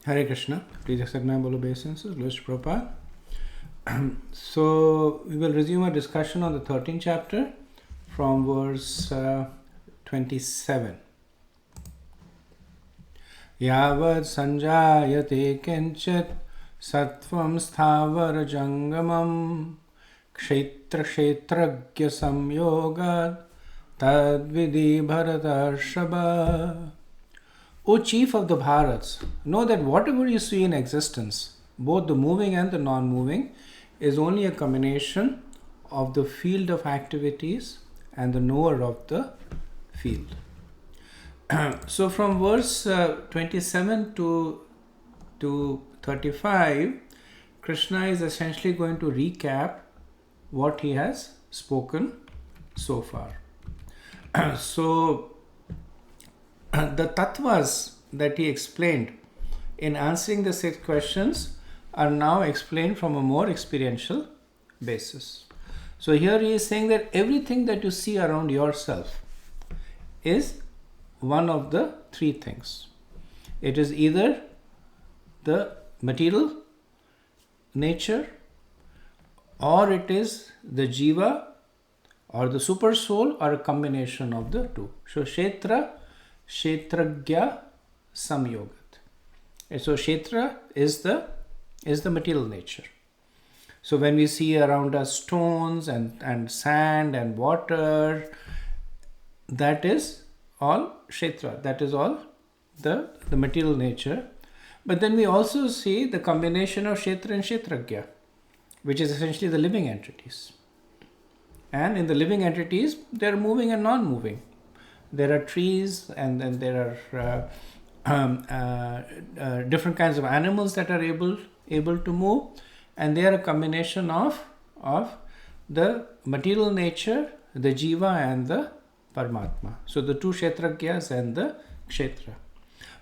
Hare Krishna. Please accept my humble obeisances. Lord Prabhupada. So we will resume our discussion on the 13th chapter from verse 27. Yavad sanjayate kinchit sattvam sthavar jangamam kshetra kshetragya samyogad tadvidi bharatarshaba. O chief of the Bharats, know that whatever you see in existence, both the moving and the non-moving, is only a combination of the field of activities and the knower of the field. So from verse 27 to 35, Krishna is essentially going to recap what he has spoken so far. So the tattvas that he explained in answering the 6 questions are now explained from a more experiential basis. So here he is saying that everything that you see around yourself is one of the 3 things. It is either the material nature, or it is the jiva or the super soul, or a combination of the 2. So kshetra kshetragya samyogat. So kshetra is the material nature. So when we see around us stones and sand and water, that is all kshetra, that is all the material nature. But then we also see the combination of kshetra and kshetragya, which is essentially the living entities. And in the living entities, they are moving and non-moving. There are trees, and then there are different kinds of animals that are able to move, and they are a combination of the material nature, the jiva, and the Paramatma. So the 2 kshetragyas and the kshetra.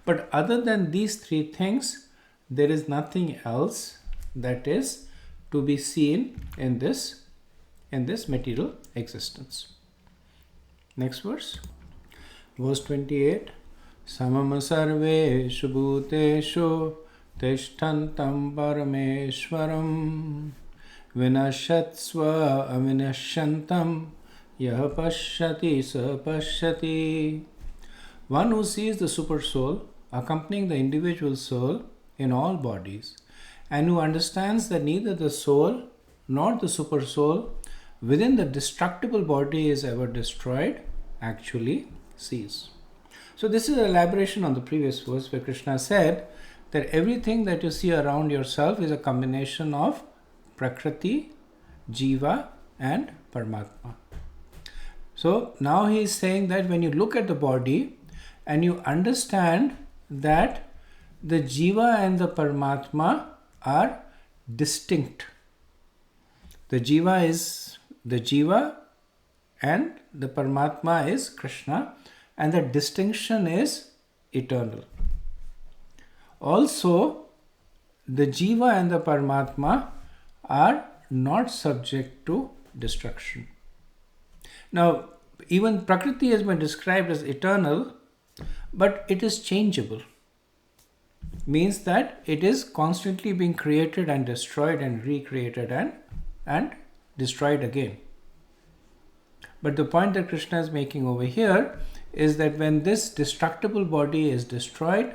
But other than these 3 things, there is nothing else that is to be seen in this material existence. Next verse. Verse 28. Samam sarveshu bhuteshu tishtantam parameshwaram vinashatsva avinashyantam yah pashyati sa pashyati. One who sees the super soul accompanying the individual soul in all bodies, and who understands that neither the soul nor the super soul within the destructible body is ever destroyed, actually sees. So this is an elaboration on the previous verse where Krishna said that everything that you see around yourself is a combination of Prakriti, Jiva, and Paramatma. So now he is saying that when you look at the body and you understand that the Jiva and the Paramatma are distinct. The Jiva is the Jiva and the Paramatma is Krishna, and the distinction is eternal. Also, the Jiva and the Paramatma are not subject to destruction. Now, even Prakriti has been described as eternal, but it is changeable. Means that it is constantly being created and destroyed and recreated and destroyed again. But the point that Krishna is making over here is that when this destructible body is destroyed,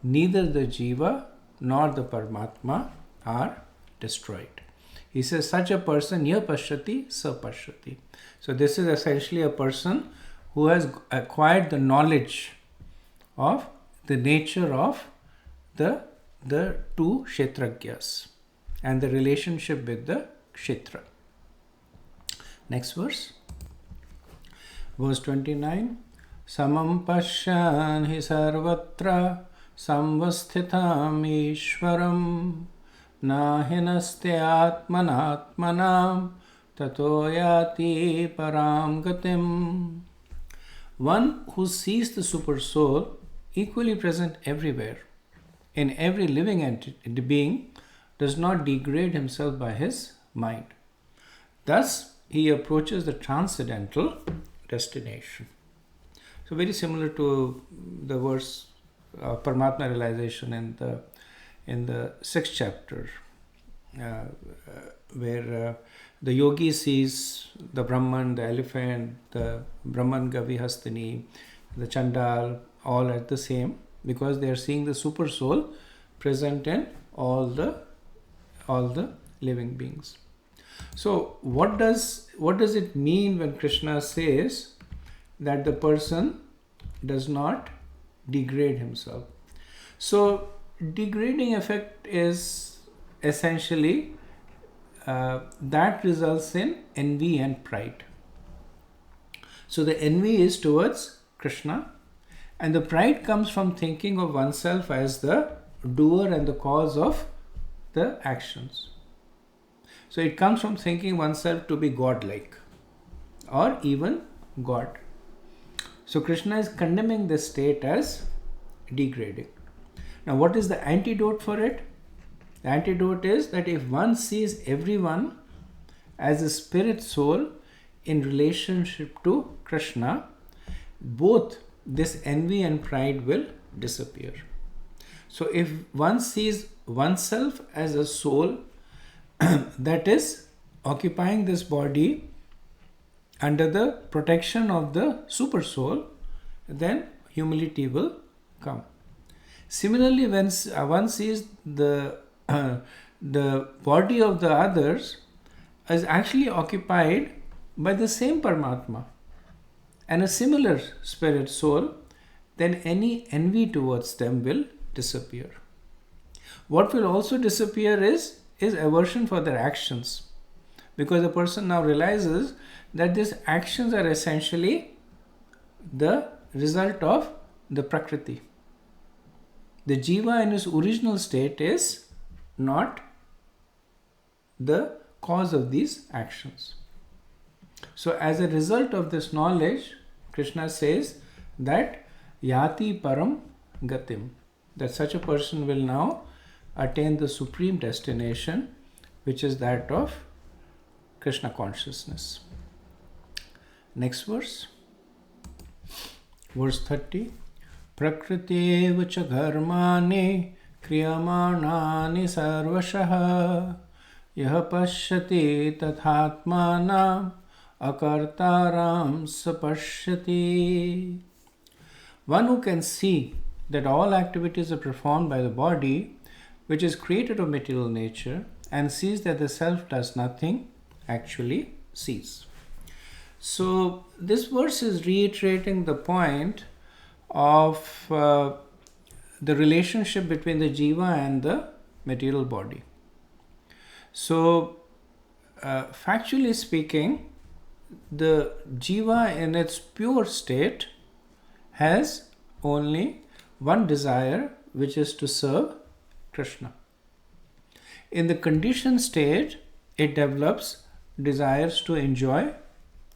neither the Jiva nor the Paramatma are destroyed. He says, such a person, ya pashyati, sa pashyati. So this is essentially a person who has acquired the knowledge of the nature of the 2 kshetragyas and the relationship with the kshetra. Next verse. Verse 29. Samam pashyan hi sarvatra samvasthitam ishwaram nahinaste atmanatmanam tato yati param gatim. One who sees the super soul equally present everywhere, in every living being, does not degrade himself by his mind. Thus, he approaches the transcendental destination. So very similar to the verse Paramatma realization in the in the 6th chapter, where the yogi sees the Brahman, the elephant, the Brahman Gavi Hastini, the Chandal, all at the same, because they are seeing the super soul present in all the living beings. So what does it mean when Krishna says that the person does not degrade himself? So degrading effect is essentially that results in envy and pride. So the envy is towards Krishna, and the pride comes from thinking of oneself as the doer and the cause of the actions. So it comes from thinking oneself to be godlike or even God. So Krishna is condemning this state as degrading. Now what is the antidote for it? The antidote is that if one sees everyone as a spirit soul in relationship to Krishna, both this envy and pride will disappear. So if one sees oneself as a soul that is occupying this body under the protection of the super soul, then humility will come. Similarly, when one sees the body of the others is actually occupied by the same Paramatma and a similar spirit soul, then any envy towards them will disappear. What will also disappear is aversion for their actions, because the person now realizes that these actions are essentially the result of the Prakriti. The Jiva in its original state is not the cause of these actions. So as a result of this knowledge, Krishna says that Yati Param Gatim, that such a person will now attain the supreme destination, which is that of Krishna consciousness. Next verse. Verse 30. Prakriti cha dharmani kriyamanani sarvashah yah pashyati tathatmanam akartaram sapashyati. One who can see that all activities are performed by the body, which is created of material nature, and sees that the self does nothing, actually sees. So this verse is reiterating the point of the relationship between the jiva and the material body. So factually speaking, the jiva in its pure state has only one desire, which is to serve Krishna. In the conditioned state, it develops desires to enjoy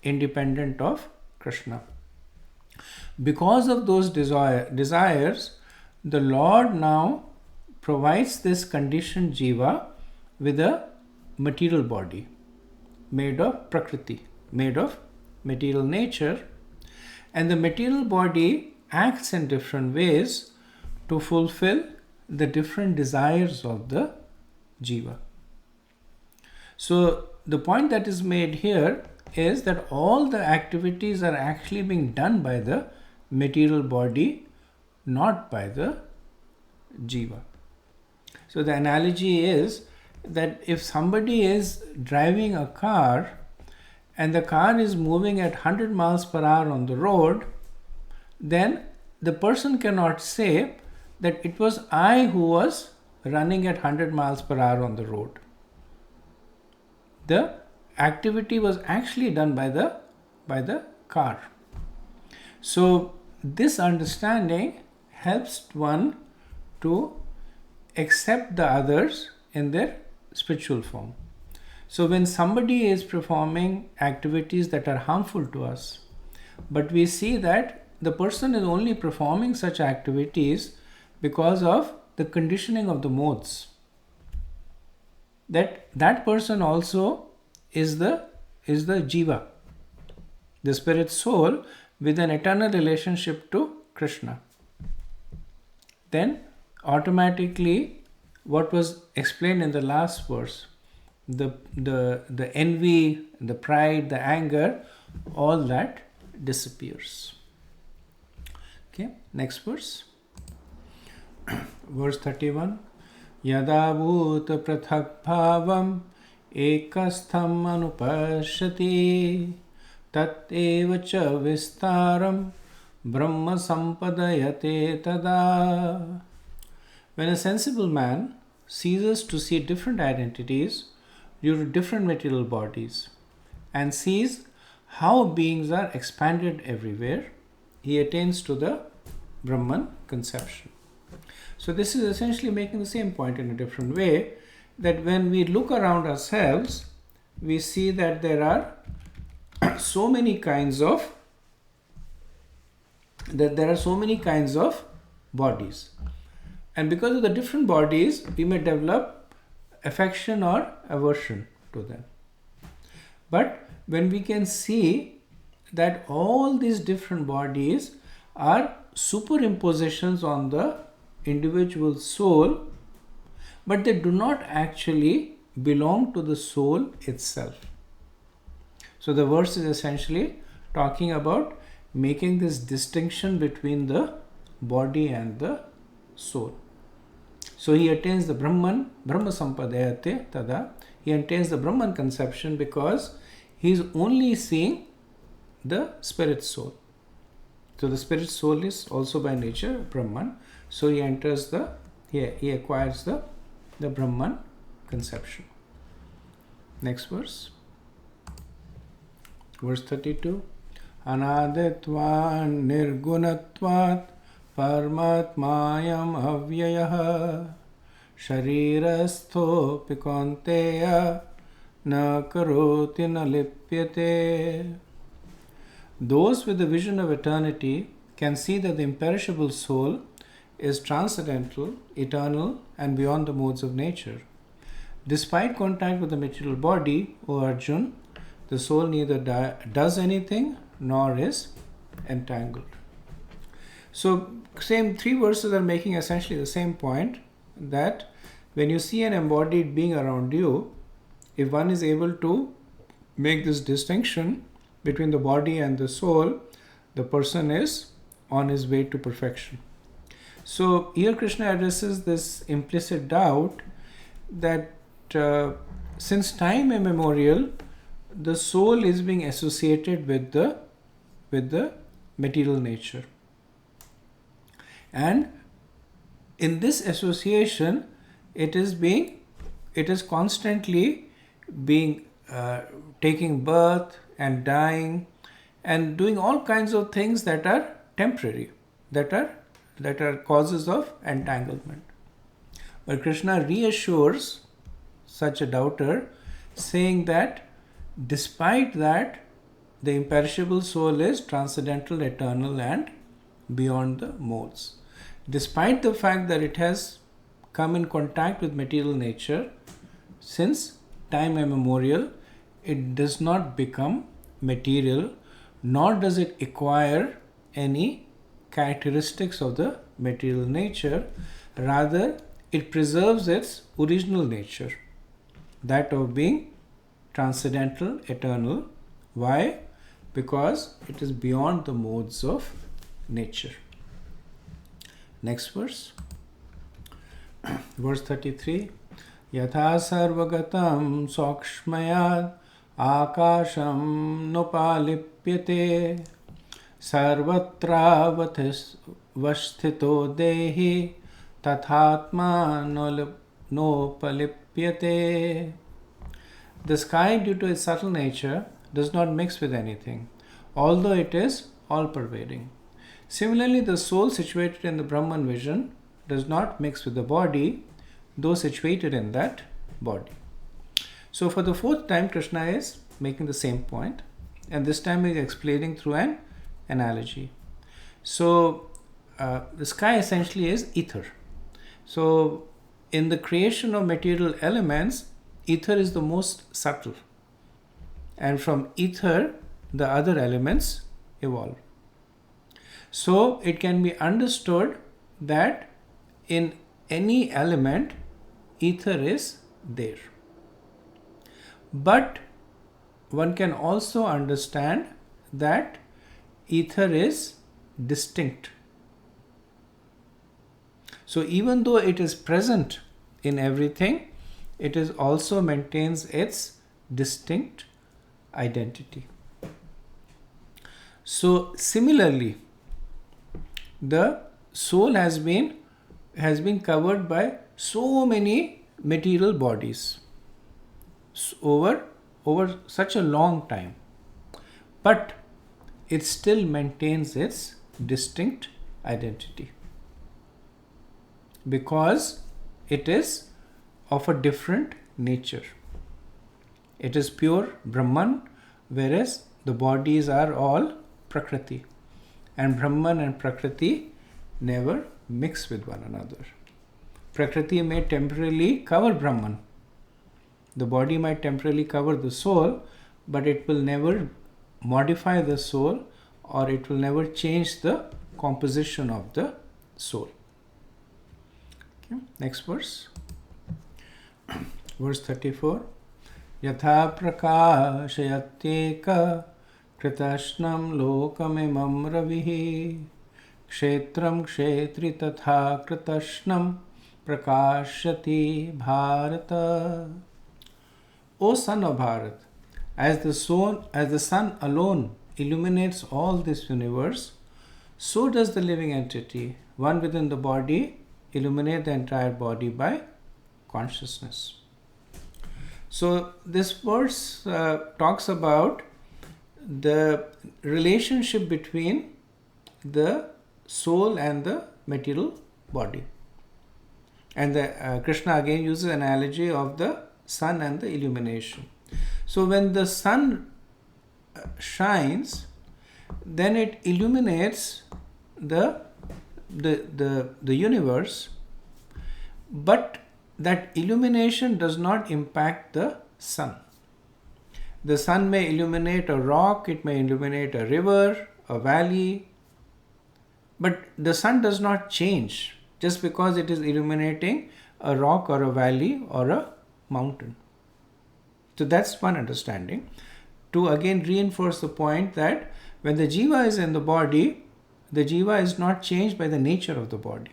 independent of Krishna. Because of those desires, the Lord now provides this conditioned jiva with a material body made of Prakriti, made of material nature, and the material body acts in different ways to fulfill the different desires of the jiva. So the point that is made here is that all the activities are actually being done by the material body, not by the jiva. So the analogy is that if somebody is driving a car and the car is moving at 100 miles per hour on the road, then the person cannot say that it was I who was running at 100 miles per hour on the road. The activity was actually done by the car. So this understanding helps one to accept the others in their spiritual form. So when somebody is performing activities that are harmful to us, but we see that the person is only performing such activities because of the conditioning of the modes, that person also is the jiva, the spirit soul with an eternal relationship to Krishna. Then automatically what was explained in the last verse, the envy, the pride, the anger, all that disappears. Okay, next verse. Verse 31. Yada bhuta prathak bhavam ekastham anupashyati tat eva cha vistaram brahma sampadayate tada. When a sensible man ceases to see different identities due to different material bodies and sees how beings are expanded everywhere, he attains to the Brahman conception. So this is essentially making the same point in a different way, that when we look around ourselves, we see that there are so many kinds of bodies. And because of the different bodies, we may develop affection or aversion to them. But when we can see that all these different bodies are superimpositions on the individual soul, but they do not actually belong to the soul itself. So the verse is essentially talking about making this distinction between the body and the soul. So he attains the Brahman, Brahma Sampadayate Tada. He attains the Brahman conception because he is only seeing the spirit soul. So the spirit soul is also by nature Brahman. So he enters he acquires the Brahman conception. Next verse. Verse 32. Anaditvan nirgunatvat Paramatmayam avyayah sharirastho pikonteya na karoti na lipyate. Those with the vision of eternity can see that the imperishable soul is transcendental, eternal, and beyond the modes of nature. Despite contact with the material body, O Arjun, the soul neither does anything nor is entangled. So, same three verses are making essentially the same point, that when you see an embodied being around you, if one is able to make this distinction between the body and the soul, the person is on his way to perfection. So here Krishna addresses this implicit doubt that since time immemorial, the soul is being associated with the material nature. And in this association, it is constantly being taking birth and dying and doing all kinds of things that are temporary, that are causes of entanglement. But Krishna reassures such a doubter, saying that despite that, the imperishable soul is transcendental, eternal, and beyond the modes. Despite the fact that it has come in contact with material nature, since time immemorial, it does not become material, nor does it acquire any characteristics of the material nature. Rather, it preserves its original nature, that of being transcendental, eternal. Why? Because it is beyond the modes of nature. Next verse. Verse 33. Yatha sarvagatam sokshmayad akasham nupalipyate sarvatra vasthito dehi tathatma nopalipyate. The sky, due to its subtle nature, does not mix with anything, although it is all-pervading. Similarly, the soul situated in the Brahman vision does not mix with the body, though situated in that body. So for the fourth time, Krishna is making the same point, and this time he is explaining through an analogy. So the sky essentially is ether. So in the creation of material elements, ether is the most subtle, and from ether the other elements evolve. So it can be understood that in any element ether is there. But one can also understand that ether is distinct. So even though it is present in everything, it is also maintains its distinct identity. So similarly, the soul has been covered by so many material bodies over such a long time, but it still maintains its distinct identity because it is of a different nature. It is pure Brahman, whereas the bodies are all Prakriti, and Brahman and Prakriti never mix with one another. Prakriti may temporarily cover Brahman. The body might temporarily cover the soul, but it will never modify the soul, or it will never change the composition of the soul. Okay. Next verse. Verse 34. Yatha prakashayatyeka kritashnam lokamimam ravihi kshetram kshetri tatha kritashnam prakashyati bharata. O son of Bharat, as the sun alone illuminates all this universe, so does the living entity, one within the body, illuminate the entire body by consciousness. So this verse talks about the relationship between the soul and the material body. And Krishna again uses an analogy of the sun and the illumination. So when the sun shines, then it illuminates the universe, but that illumination does not impact the sun. The sun may illuminate a rock, it may illuminate a river, a valley, but the sun does not change just because it is illuminating a rock or a valley or a mountain. So that's one understanding. To again reinforce the point that when the jiva is in the body, the jiva is not changed by the nature of the body.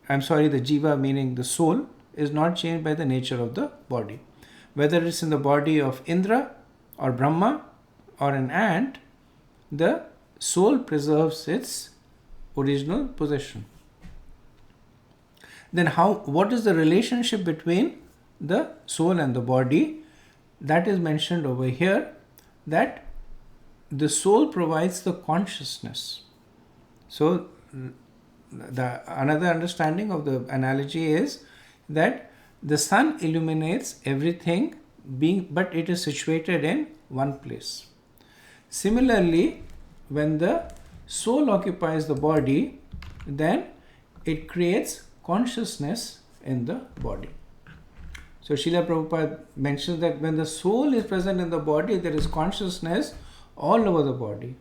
The jiva meaning the soul is not changed by the nature of the body. Whether it's in the body of Indra or Brahma or an ant, the soul preserves its original position. Then what is the relationship between the soul and the body? That is mentioned over here, that the soul provides the consciousness. So another understanding of the analogy is that the sun illuminates everything, but it is situated in one place. Similarly, when the soul occupies the body, then it creates consciousness in the body. So Srila Prabhupada mentions that when the soul is present in the body, there is consciousness all over the body.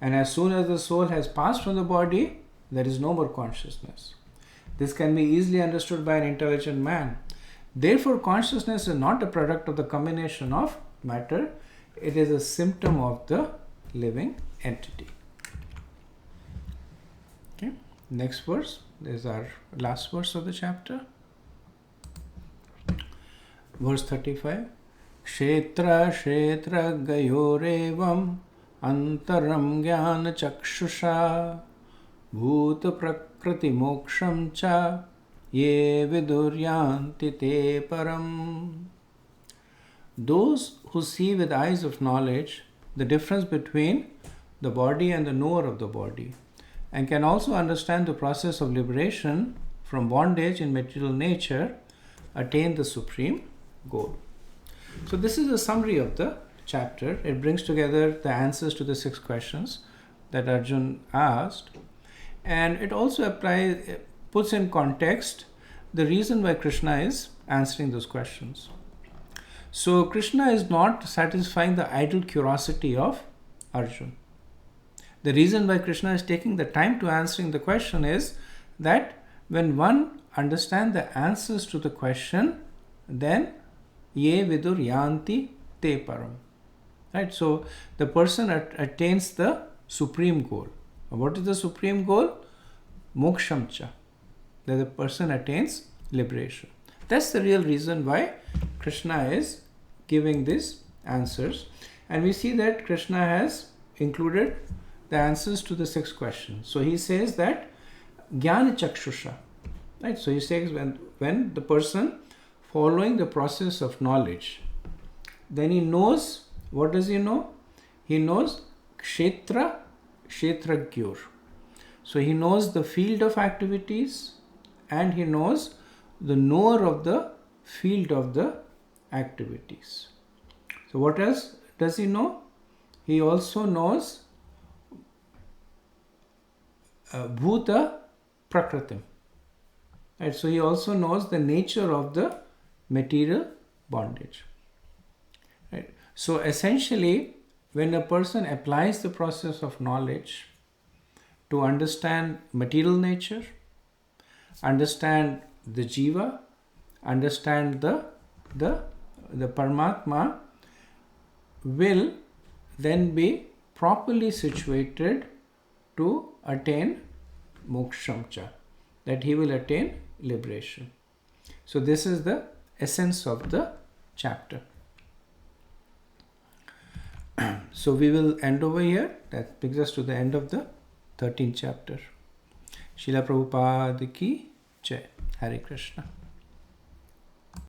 And as soon as the soul has passed from the body, there is no more consciousness. This can be easily understood by an intelligent man. Therefore, consciousness is not a product of the combination of matter. It is a symptom of the living entity. Okay. Next verse. This is our last verse of the chapter. Verse 35. Kshetra kshetra gayorevam antaram jnana chakshusha bhuta prakriti moksham cha ye viduryanti te param. Those who see with eyes of knowledge the difference between the body and the knower of the body, and can also understand the process of liberation from bondage in material nature, attain the supreme goal. So this is a summary of the chapter. It brings together the answers to the 6 questions that Arjun asked, and it also puts in context the reason why Krishna is answering those questions. So Krishna is not satisfying the idle curiosity of Arjun. The reason why Krishna is taking the time to answering the question is that when one understand the answers to the question, then ye vidur yanti te param. Right? So the person attains the supreme goal. What is the supreme goal? Mokshamcha. That the person attains liberation. That's the real reason why Krishna is giving these answers. And we see that Krishna has included the answers to the 6 questions. So he says that Jnana Chakshusha. Right? So he says when the person following the process of knowledge, then he knows, what does he know? He knows Kshetra, Kshetragyur. So he knows the field of activities and he knows the knower of the field of the activities. So what else does he know? He also knows Bhuta Prakritim. Right? So he also knows the nature of the material bondage. Right? So essentially, when a person applies the process of knowledge to understand material nature, understand the jiva, understand the Paramatma, will then be properly situated to attain mokshamcha, that he will attain liberation. So this is the essence of the chapter. So we will end over here. That brings us to the end of the 13th chapter. Srila Prabhupada ki Jai. Hare Krishna.